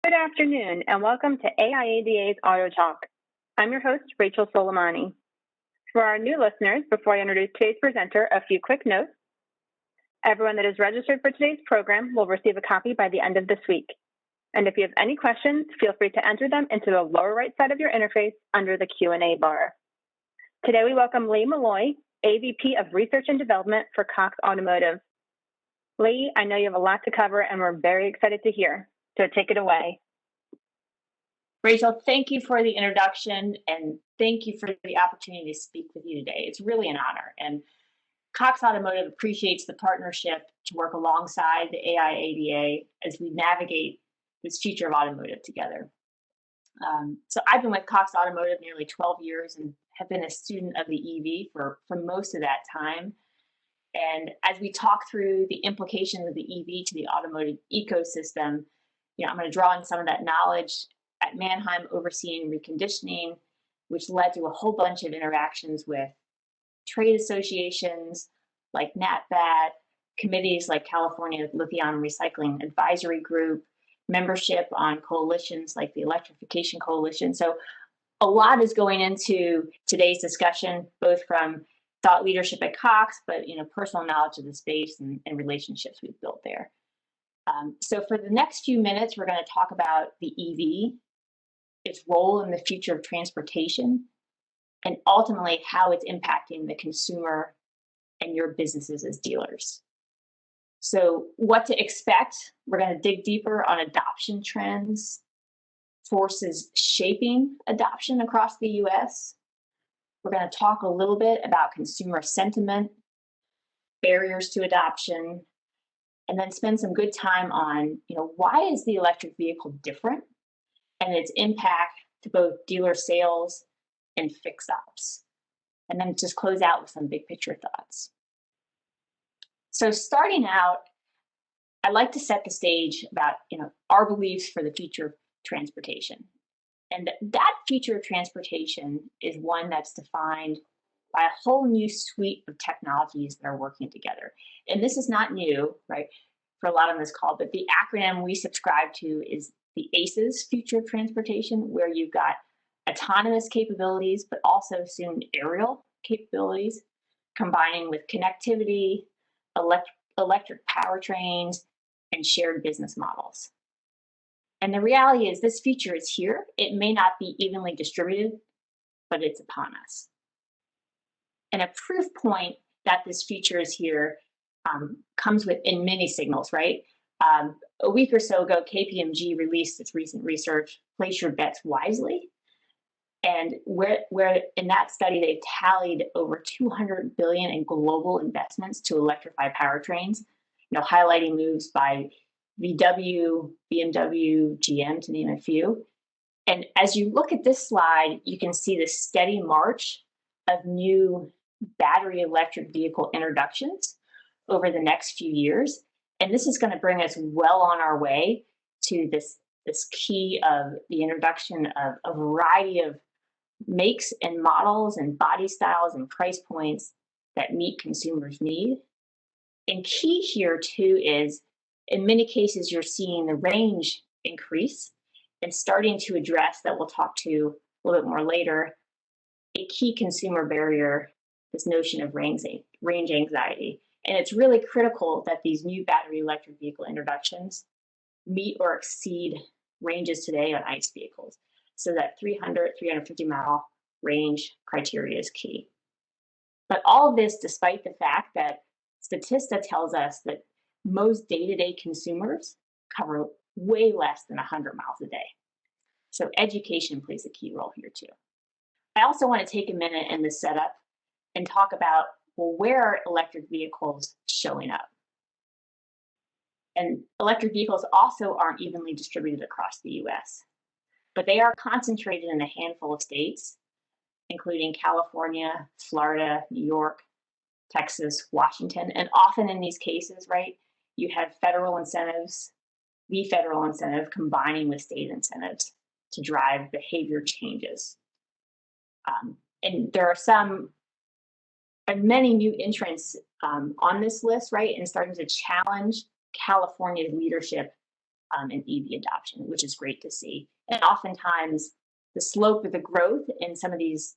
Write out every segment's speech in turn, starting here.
Good afternoon, and welcome to AIADA's AutoTalk. I'm your host, Rachel Soleimani. For our new listeners, before I introduce today's presenter, a few quick notes. Everyone that is registered for today's program will receive a copy by the end of this week. And if you have any questions, feel free to enter them into the lower right side of your interface under the Q&A bar. Today we welcome Lee Malloy, AVP of Research and Development for Cox Automotive. Lee, I know you have a lot to cover, and we're very excited to hear. So take it away. Rachel, thank you for the introduction, and thank you for the opportunity to speak with you today. It's really an honor, and Cox Automotive appreciates the partnership to work alongside the AIADA as we navigate this future of automotive together. So I've been with Cox Automotive nearly 12 years and have been a student of the EV for most of that time. And as we talk through the implications of the EV to the automotive ecosystem, I'm going to draw on some of that knowledge at Mannheim overseeing reconditioning, which led to a whole bunch of interactions with trade associations like NatBat, committees like California Lithium Recycling Advisory Group, membership on coalitions like the Electrification Coalition. So a lot is going into today's discussion, both from thought leadership at Cox, but personal knowledge of the space and relationships we've built there. So for the next few minutes, we're going to talk about the EV, its role in the future of transportation, and ultimately how it's impacting the consumer and your businesses as dealers. So what to expect? We're going to dig deeper on adoption trends, forces shaping adoption across the US. We're going to talk a little bit about consumer sentiment, barriers to adoption, and then spend some good time on, why is the electric vehicle different and its impact to both dealer sales and fix ops. And then just close out with some big picture thoughts. So starting out, I'd like to set the stage about, our beliefs for the future of transportation. And that future of transportation is one that's defined by a whole new suite of technologies that are working together. And this is not new, right, for a lot on this call, but the acronym we subscribe to is the ACES future of transportation, where you've got autonomous capabilities, but also soon aerial capabilities, combining with connectivity, electric powertrains, and shared business models. And the reality is this future is here. It may not be evenly distributed, but it's upon us. And a proof point that this future is here comes in many signals, right? A week or so ago, KPMG released its recent research, Place Your Bets Wisely. And where in that study, they tallied over $200 billion in global investments to electrify powertrains, highlighting moves by VW, BMW, GM, to name a few. And as you look at this slide, you can see the steady march of new battery electric vehicle introductions over the next few years. And this is going to bring us well on our way to this key of the introduction of a variety of makes and models and body styles and price points that meet consumers' need. And key here too is, in many cases, you're seeing the range increase and starting to address, that we'll talk to a little bit more later, a key consumer barrier, this notion of range anxiety. And it's really critical that these new battery electric vehicle introductions meet or exceed ranges today on ICE vehicles. So that 300, 350 mile range criteria is key. But all of this despite the fact that Statista tells us that most day-to-day consumers cover way less than 100 miles a day. So education plays a key role here too. I also want to take a minute in this setup and talk about, well, where are electric vehicles showing up? And electric vehicles also aren't evenly distributed across the US, but they are concentrated in a handful of states, including California, Florida, New York, Texas, Washington. And often in these cases, right, you have federal incentives, the federal incentive combining with state incentives to drive behavior changes. And there are many new entrants on this list, right, and starting to challenge California's leadership in EV adoption, which is great to see. And oftentimes, the slope of the growth in some of these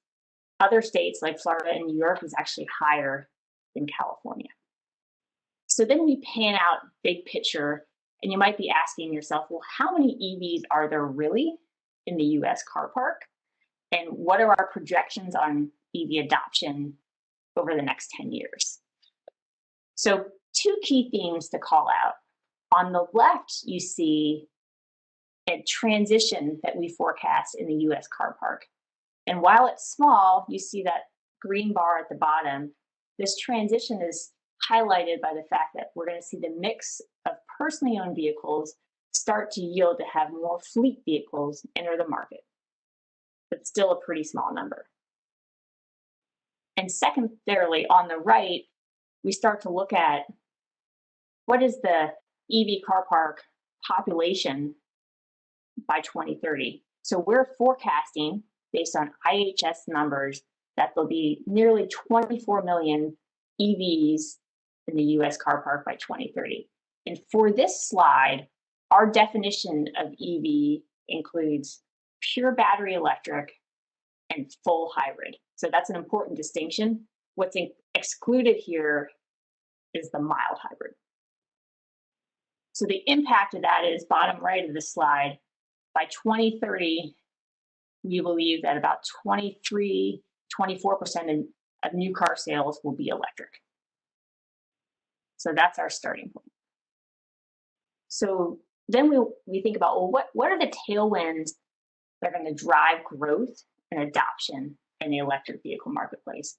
other states like Florida and New York is actually higher than California. So then we pan out big picture, and you might be asking yourself, well, how many EVs are there really in the US car park? And what are our projections on EV adoption over the next 10 years? So two key themes to call out. On the left, you see a transition that we forecast in the US car park. And while it's small, you see that green bar at the bottom. This transition is highlighted by the fact that we're going to see the mix of personally owned vehicles start to yield to have more fleet vehicles enter the market. But still a pretty small number. And secondarily, on the right, we start to look at what is the EV car park population by 2030. So we're forecasting, based on IHS numbers, that there'll be nearly 24 million EVs in the US car park by 2030. And for this slide, our definition of EV includes pure battery electric and full hybrid. So that's an important distinction. What's excluded here is the mild hybrid. So the impact of that is bottom right of the slide. By 2030, we believe that about 24% of new car sales will be electric. So that's our starting point. So then we think about, well, what are the tailwinds that are going to drive growth and adoption in the electric vehicle marketplace?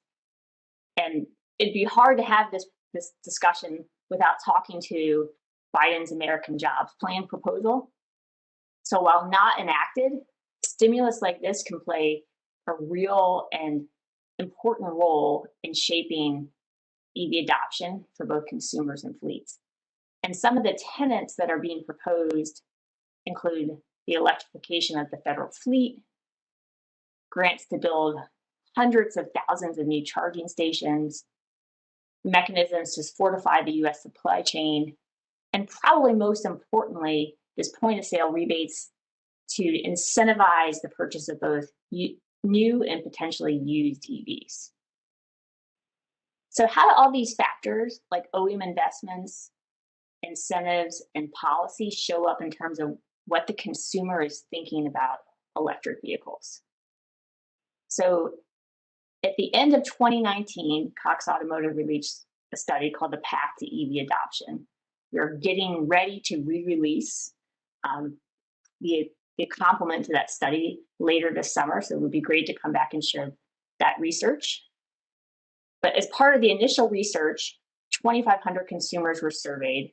And it'd be hard to have this discussion without talking to Biden's American Jobs Plan proposal. So while not enacted, stimulus like this can play a real and important role in shaping EV adoption for both consumers and fleets. And some of the tenets that are being proposed include the electrification of the federal fleet, grants to build hundreds of thousands of new charging stations, mechanisms to fortify the US supply chain, and probably most importantly, this point of sale rebates to incentivize the purchase of both new and potentially used EVs. So how do all these factors like OEM investments, incentives, and policy show up in terms of what the consumer is thinking about electric vehicles? So at the end of 2019, Cox Automotive released a study called The Path to EV Adoption. We're getting ready to re-release the complement to that study later this summer, so it would be great to come back and share that research. But as part of the initial research, 2,500 consumers were surveyed.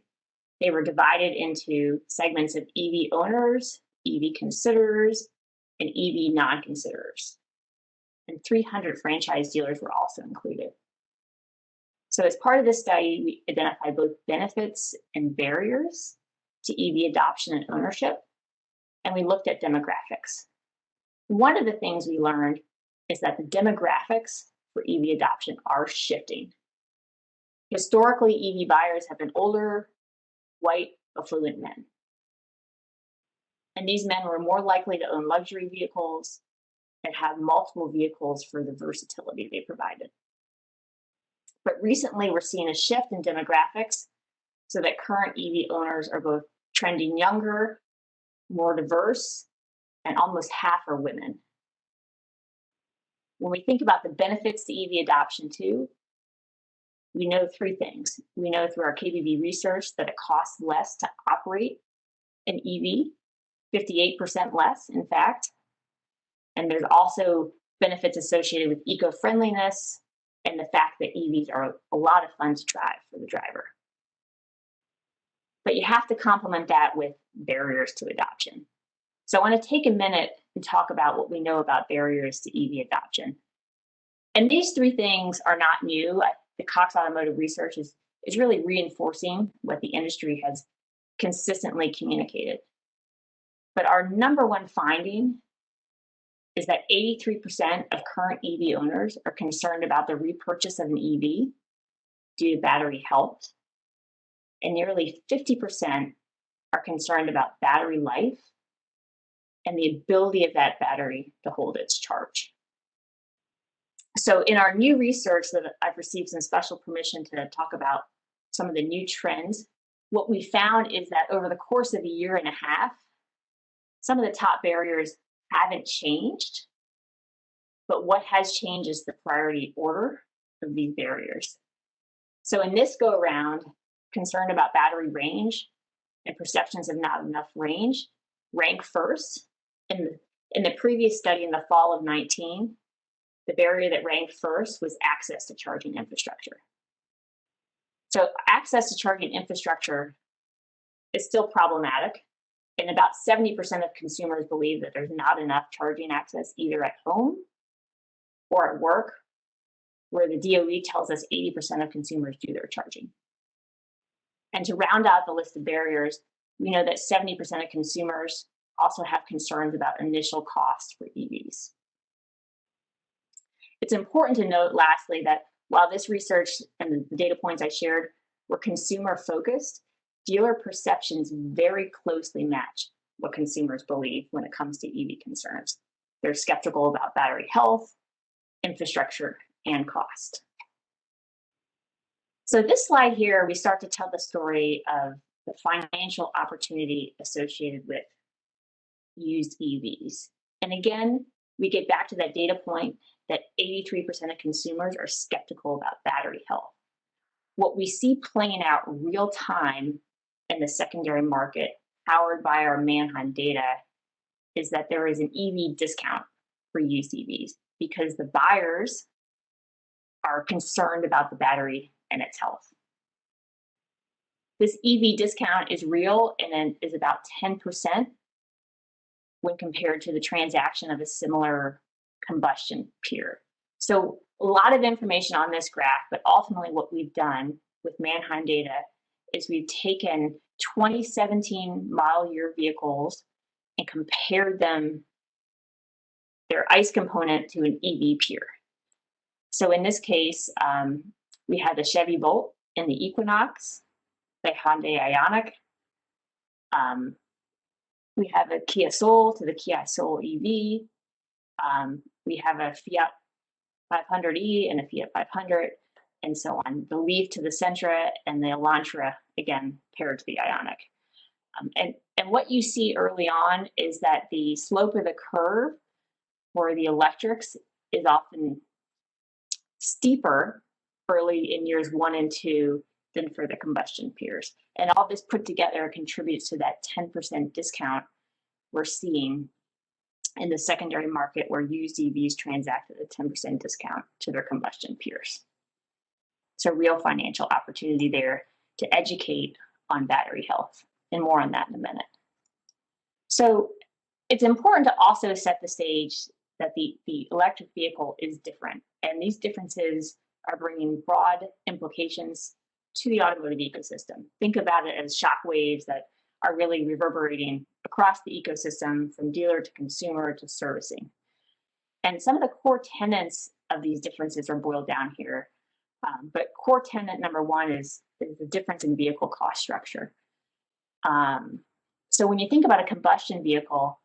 They were divided into segments of EV owners, EV considerers, and EV non-considerers. And 300 franchise dealers were also included. So as part of this study, we identified both benefits and barriers to EV adoption and ownership, and we looked at demographics. One of the things we learned is that the demographics for EV adoption are shifting. Historically, EV buyers have been older, white, affluent men. And these men were more likely to own luxury vehicles and have multiple vehicles for the versatility they provided. But recently, we're seeing a shift in demographics so that current EV owners are both trending younger, more diverse, and almost half are women. When we think about the benefits to EV adoption too, we know three things. We know through our KPMG research that it costs less to operate an EV, 58% less, in fact. And there's also benefits associated with eco-friendliness and the fact that EVs are a lot of fun to drive for the driver. But you have to complement that with barriers to adoption. So I want to take a minute and talk about what we know about barriers to EV adoption. And these three things are not new. The Cox Automotive research is really reinforcing what the industry has consistently communicated. But our number one finding is that 83% of current EV owners are concerned about the repurchase of an EV due to battery health. And nearly 50% are concerned about battery life and the ability of that battery to hold its charge. So in our new research that I've received some special permission to talk about some of the new trends, what we found is that over the course of a year and a half, some of the top barriers haven't changed, but what has changed is the priority order of these barriers. So in this go around, concern about battery range and perceptions of not enough range rank first. In the previous study in the fall of 19, the barrier that ranked first was access to charging infrastructure. So access to charging infrastructure is still problematic, and about 70% of consumers believe that there's not enough charging access either at home or at work, where the DOE tells us 80% of consumers do their charging. And to round out the list of barriers, we know that 70% of consumers also have concerns about initial costs for EVs. It's important to note, lastly, that while this research and the data points I shared were consumer focused, dealer perceptions very closely match what consumers believe when it comes to EV concerns. They're skeptical about battery health, infrastructure, and cost. So this slide here, we start to tell the story of the financial opportunity associated with used EVs. And again, we get back to that data point that 83% of consumers are skeptical about battery health. What we see playing out real time in the secondary market, powered by our Manheim data, is that there is an EV discount for used EVs because the buyers are concerned about the battery and its health. This EV discount is real and is about 10% when compared to the transaction of a similar combustion peer. So a lot of information on this graph, but ultimately what we've done with Manheim data is we've taken 2017 model year vehicles and compared them, their ICE component, to an EV peer. So in this case, we had the Chevy Volt and the Equinox, the Hyundai Ioniq. We have a Kia Soul to the Kia Soul EV. We have a Fiat 500e and a Fiat 500, and so on. The Leaf to the Sentra and the Elantra, again, paired to the Ioniq. And what you see early on is that the slope of the curve for the electrics is often steeper early in years 1 and 2 than for the combustion peers. And all this put together contributes to that 10% discount we're seeing in the secondary market, where used EVs transact at a 10% discount to their combustion peers. So real financial opportunity there to educate on battery health, and more on that in a minute. So it's important to also set the stage that the electric vehicle is different, and these differences are bringing broad implications to the automotive ecosystem. Think about it as shock waves that are really reverberating across the ecosystem, from dealer to consumer to servicing. And some of the core tenets of these differences are boiled down here. But core tenet number one is the difference in vehicle cost structure. So when you think about a combustion vehicle,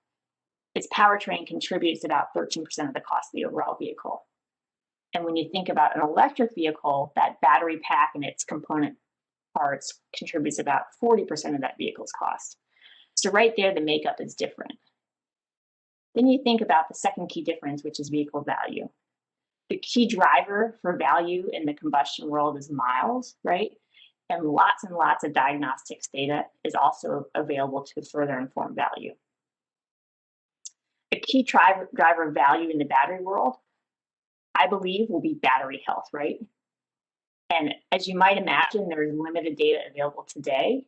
its powertrain contributes about 13% of the cost of the overall vehicle. And when you think about an electric vehicle, that battery pack and its component parts contributes about 40% of that vehicle's cost. So right there, the makeup is different. Then you think about the second key difference, which is vehicle value. The key driver for value in the combustion world is miles, right? And lots of diagnostics data is also available to further inform value. A key driver of value in the battery world, I believe, will be battery health, right? And as you might imagine, there is limited data available today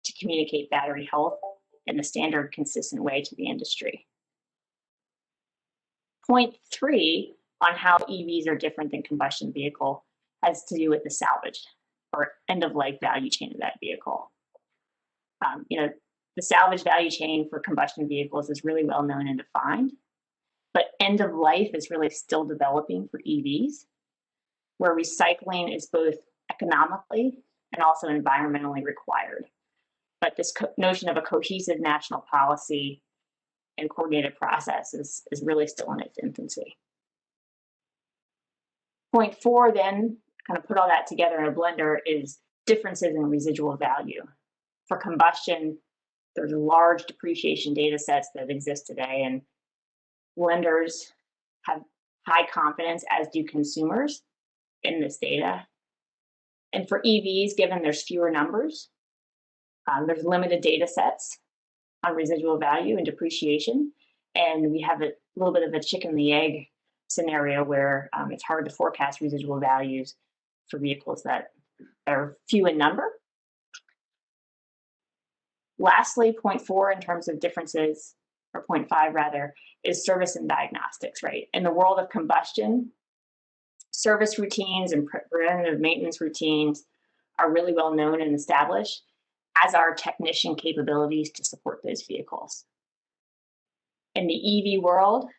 to communicate battery health in a standard, consistent way to the industry. Point 3 on how EVs are different than combustion vehicle has to do with the salvage or end-of-life value chain of that vehicle. The salvage value chain for combustion vehicles is really well known and defined, but end of life is really still developing for EVs, where recycling is both economically and also environmentally required. but this notion of a cohesive national policy and coordinated process is really still in its infancy. Point 4 then, kind of put all that together in a blender, is differences in residual value. For combustion, there's large depreciation data sets that exist today, and lenders have high confidence, as do consumers, in this data. And for EVs, given there's fewer numbers, there's limited data sets on residual value and depreciation, and we have a little bit of a chicken and the egg scenario where it's hard to forecast residual values for vehicles that are few in number. Lastly, point 4 in terms of differences, or point 5 rather, is service and diagnostics, right? In the world of combustion, service routines and preventative maintenance routines are really well known and established, as are technician capabilities to support those vehicles. In the EV world,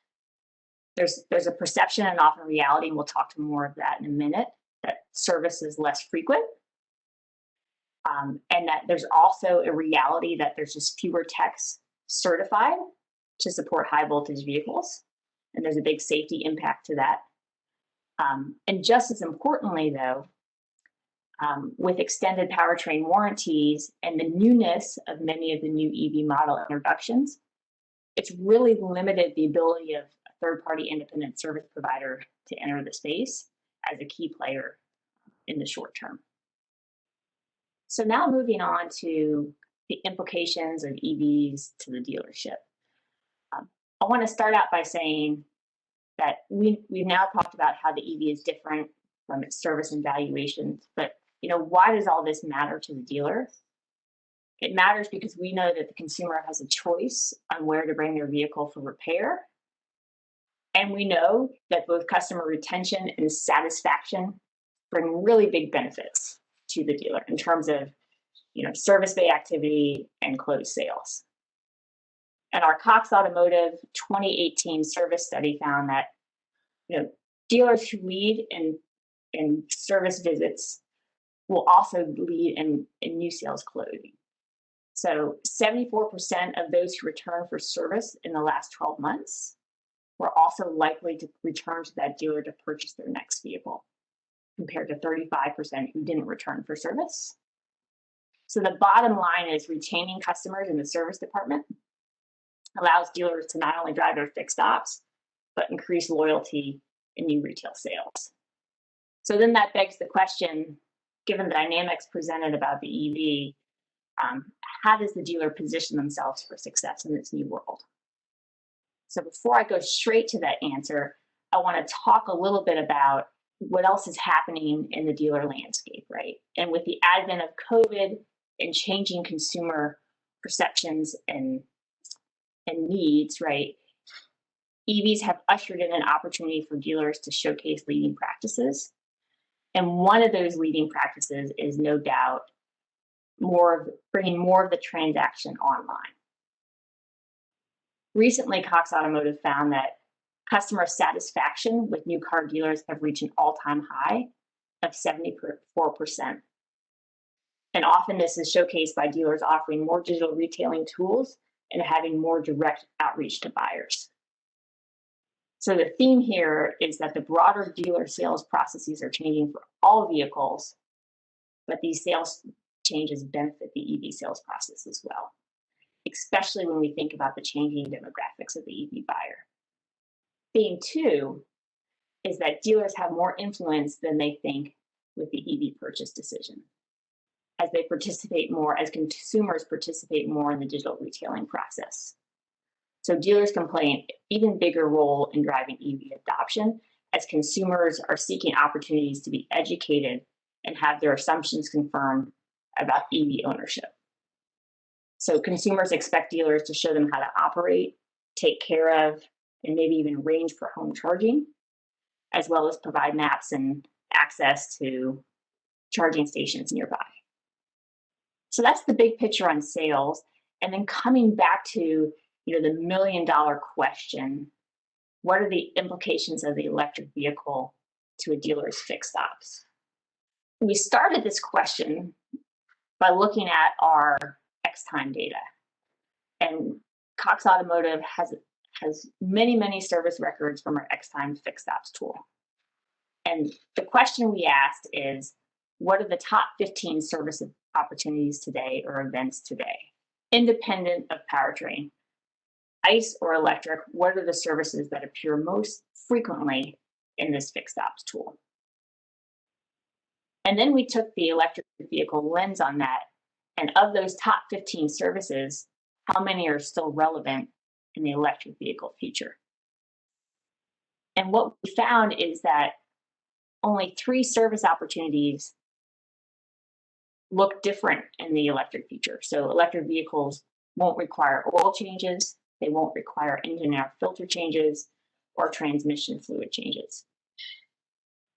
there's a perception and often reality, and we'll talk to more of that in a minute, that service is less frequent. And that there's also a reality that there's just fewer techs certified to support high voltage vehicles. And there's a big safety impact to that. And just as importantly, though, with extended powertrain warranties and the newness of many of the new EV model introductions, it's really limited the ability of a third-party independent service provider to enter the space as a key player in the short term. So now moving on to the implications of EVs to the dealership. I want to start out by saying that we've now talked about how the EV is different from its service and valuations, but why does all this matter to the dealer? It matters because we know that the consumer has a choice on where to bring their vehicle for repair. And we know that both customer retention and satisfaction bring really big benefits to the dealer in terms of service bay activity and closed sales. And our Cox Automotive 2018 service study found that dealers who lead in service visits will also lead in new sales closing. So 74% of those who return for service in the last 12 months were also likely to return to that dealer to purchase their next vehicle, compared to 35% who didn't return for service. So the bottom line is retaining customers in the service department allows dealers to not only drive their fixed ops, but increase loyalty in new retail sales. So then that begs the question, given the dynamics presented about the EV, how does the dealer position themselves for success in this new world? So before I go straight to that answer, I want to talk a little bit about what else is happening in the dealer landscape, right? And with the advent of COVID and changing consumer perceptions and needs, right, EVs have ushered in an opportunity for dealers to showcase leading practices. And one of those leading practices is no doubt bringing more of the transaction online. Recently, Cox Automotive found that customer satisfaction with new car dealers have reached an all-time high of 74%. And often this is showcased by dealers offering more digital retailing tools and having more direct outreach to buyers. So the theme here is that the broader dealer sales processes are changing for all vehicles, but these sales changes benefit the EV sales process as well, especially when we think about the changing demographics of the EV buyer. Theme 2 is that dealers have more influence than they think with the EV purchase decision, as they participate more, as consumers participate more in the digital retailing process. So dealers can play an even bigger role in driving EV adoption as consumers are seeking opportunities to be educated and have their assumptions confirmed about EV ownership. So consumers expect dealers to show them how to operate, take care of, and maybe even arrange for home charging, as well as provide maps and access to charging stations nearby. So that's the big picture on sales. And then coming back to the million-dollar question, what are the implications of the electric vehicle to a dealer's fixed ops? We started this question by looking at our X-time data. And Cox Automotive has many service records from our X-time fixed ops tool. And the question we asked is, what are the top 15 service opportunities today or events today, independent of powertrain? ICE or electric, what are the services that appear most frequently in this fixed ops tool? And then we took the electric vehicle lens on that, and of those top 15 services, how many are still relevant in the electric vehicle future? And what we found is that only 3 service opportunities look different in the electric future. So electric vehicles won't require oil changes, they won't require engine air filter changes, or transmission fluid changes.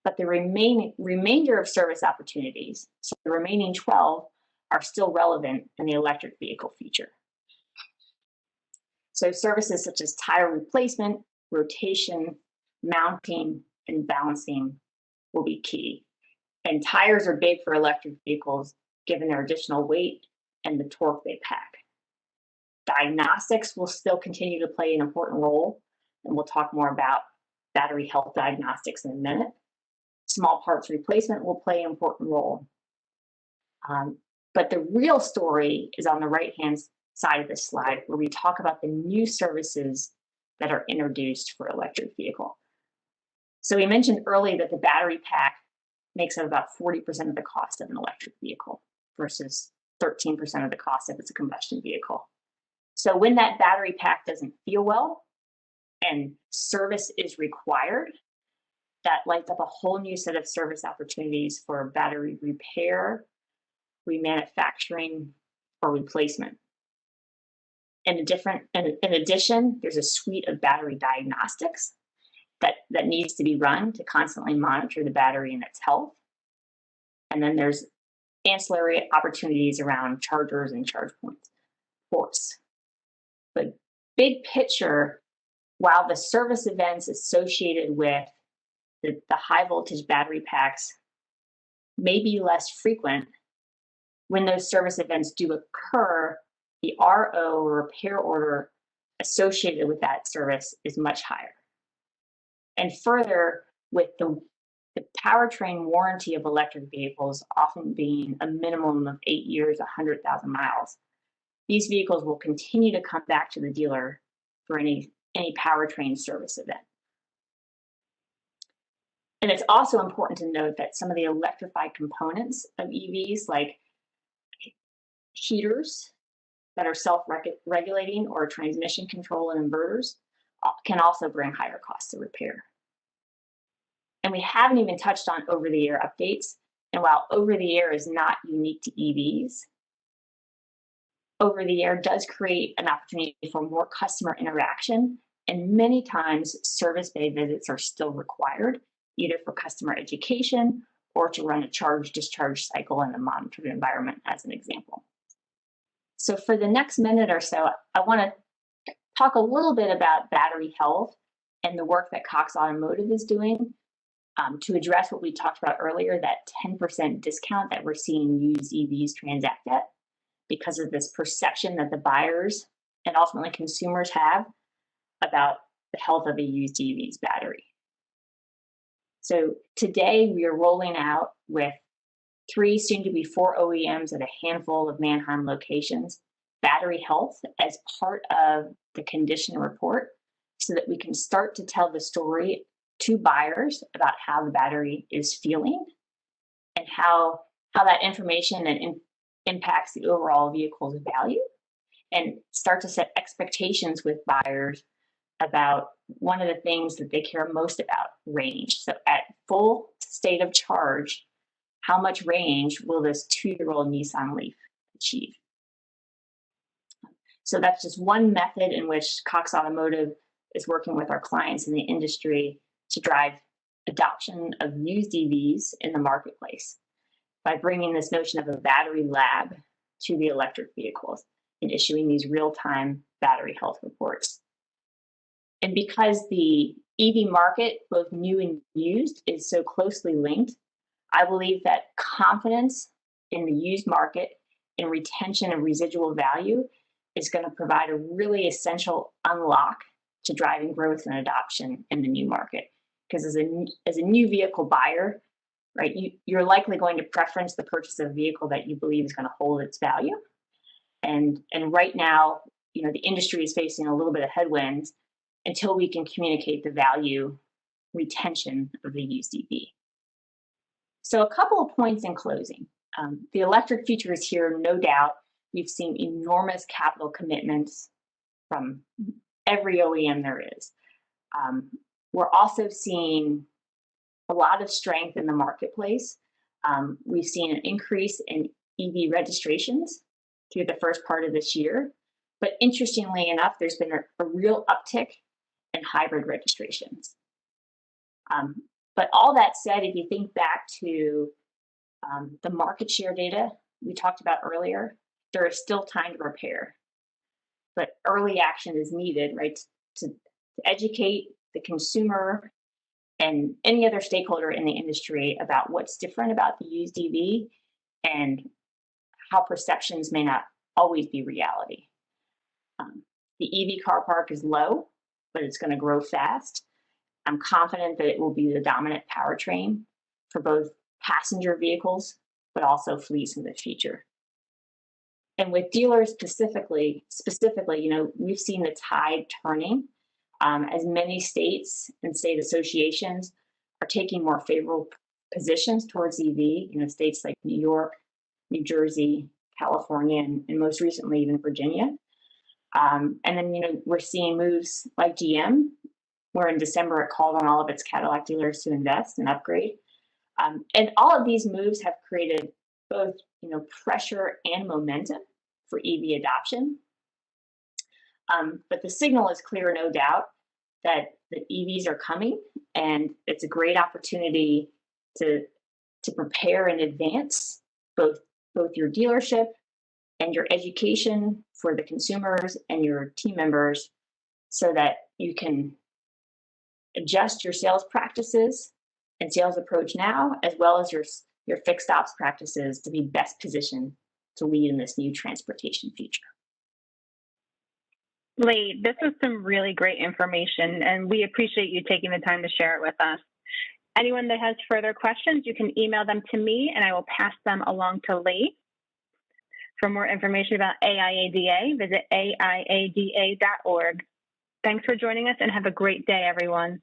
But the remainder of service opportunities, so the remaining 12, are still relevant in the electric vehicle future. So services such as tire replacement, rotation, mounting, and balancing will be key. And tires are big for electric vehicles given their additional weight and the torque they pack. Diagnostics will still continue to play an important role, and we'll talk more about battery health diagnostics in a minute. Small parts replacement will play an important role. But the real story is on the right-hand side of this slide, where we talk about the new services that are introduced for electric vehicle. So we mentioned earlier that the battery pack makes up about 40% of the cost of an electric vehicle versus 13% of the cost if it's a combustion vehicle. So when that battery pack doesn't feel well and service is required, that lights up a whole new set of service opportunities for battery repair, remanufacturing, or replacement. In addition, there's a suite of battery diagnostics that needs to be run to constantly monitor the battery and its health. And then there's ancillary opportunities around chargers and charge ports. But big picture, while the service events associated with the high voltage battery packs may be less frequent, when those service events do occur, the RO or repair order associated with that service is much higher. And further, with the powertrain warranty of electric vehicles often being a minimum of 8 years, 100,000 miles, these vehicles will continue to come back to the dealer for any powertrain service event. And it's also important to note that some of the electrified components of EVs, like heaters that are self-regulating or transmission control and inverters, can also bring higher costs of repair. And we haven't even touched on over-the-air updates. And while over-the-air is not unique to EVs, over-the-air does create an opportunity for more customer interaction. And many times, service bay visits are still required, either for customer education or to run a charge-discharge cycle in a monitored environment, as an example. So for the next minute or so, I want to talk a little bit about battery health and the work that Cox Automotive is doing to address what we talked about earlier, that 10% discount that we're seeing used EVs transact at because of this perception that the buyers and ultimately consumers have about the health of a used EV's battery. So today we are rolling out with 3, soon to be 4 OEMs at a handful of Manheim locations, battery health as part of the condition report, so that we can start to tell the story to buyers about how the battery is feeling and how that information impacts the overall vehicle's value, and start to set expectations with buyers about one of the things that they care most about, range. So at full state of charge, how much range will this 2-year-old Nissan Leaf achieve? So that's just one method in which Cox Automotive is working with our clients in the industry to drive adoption of used EVs in the marketplace by bringing this notion of a battery lab to the electric vehicles and issuing these real-time battery health reports. And because the EV market, both new and used, is so closely linked, I believe that confidence in the used market in retention of residual value is going to provide a really essential unlock to driving growth and adoption in the new market. Because as a new vehicle buyer, right, you're likely going to preference the purchase of a vehicle that you believe is going to hold its value. And right now, the industry is facing a little bit of headwinds until we can communicate the value retention of the used EV. So a couple of points in closing. The electric future is here, no doubt. We've seen enormous capital commitments from every OEM there is. We're also seeing a lot of strength in the marketplace. We've seen an increase in EV registrations through the first part of this year. But interestingly enough, there's been a real uptick in hybrid registrations. But all that said, if you think back to the market share data we talked about earlier, there is still time to repair. But early action is needed, right, to educate the consumer and any other stakeholder in the industry about what's different about the used EV and how perceptions may not always be reality. The EV car park is low, but it's going to grow fast. I'm confident that it will be the dominant powertrain for both passenger vehicles, but also fleets in the future. And with dealers specifically, we've seen the tide turning as many states and state associations are taking more favorable positions towards EV. States like New York, New Jersey, California, and most recently even Virginia. And then, we're seeing moves like GM, where in December it called on all of its Cadillac dealers to invest and upgrade. And all of these moves have created both, pressure and momentum for EV adoption. But the signal is clear, no doubt, that the EVs are coming, and it's a great opportunity to prepare in advance both your dealership and your education for the consumers and your team members, so that you can adjust your sales practices and sales approach now, as well as your fixed ops practices, to be best positioned to lead in this new transportation future. Lee, this was some really great information, and we appreciate you taking the time to share it with us. Anyone that has further questions, you can email them to me, and I will pass them along to Lee. For more information about AIADA, visit aiada.org. Thanks for joining us, and have a great day, everyone.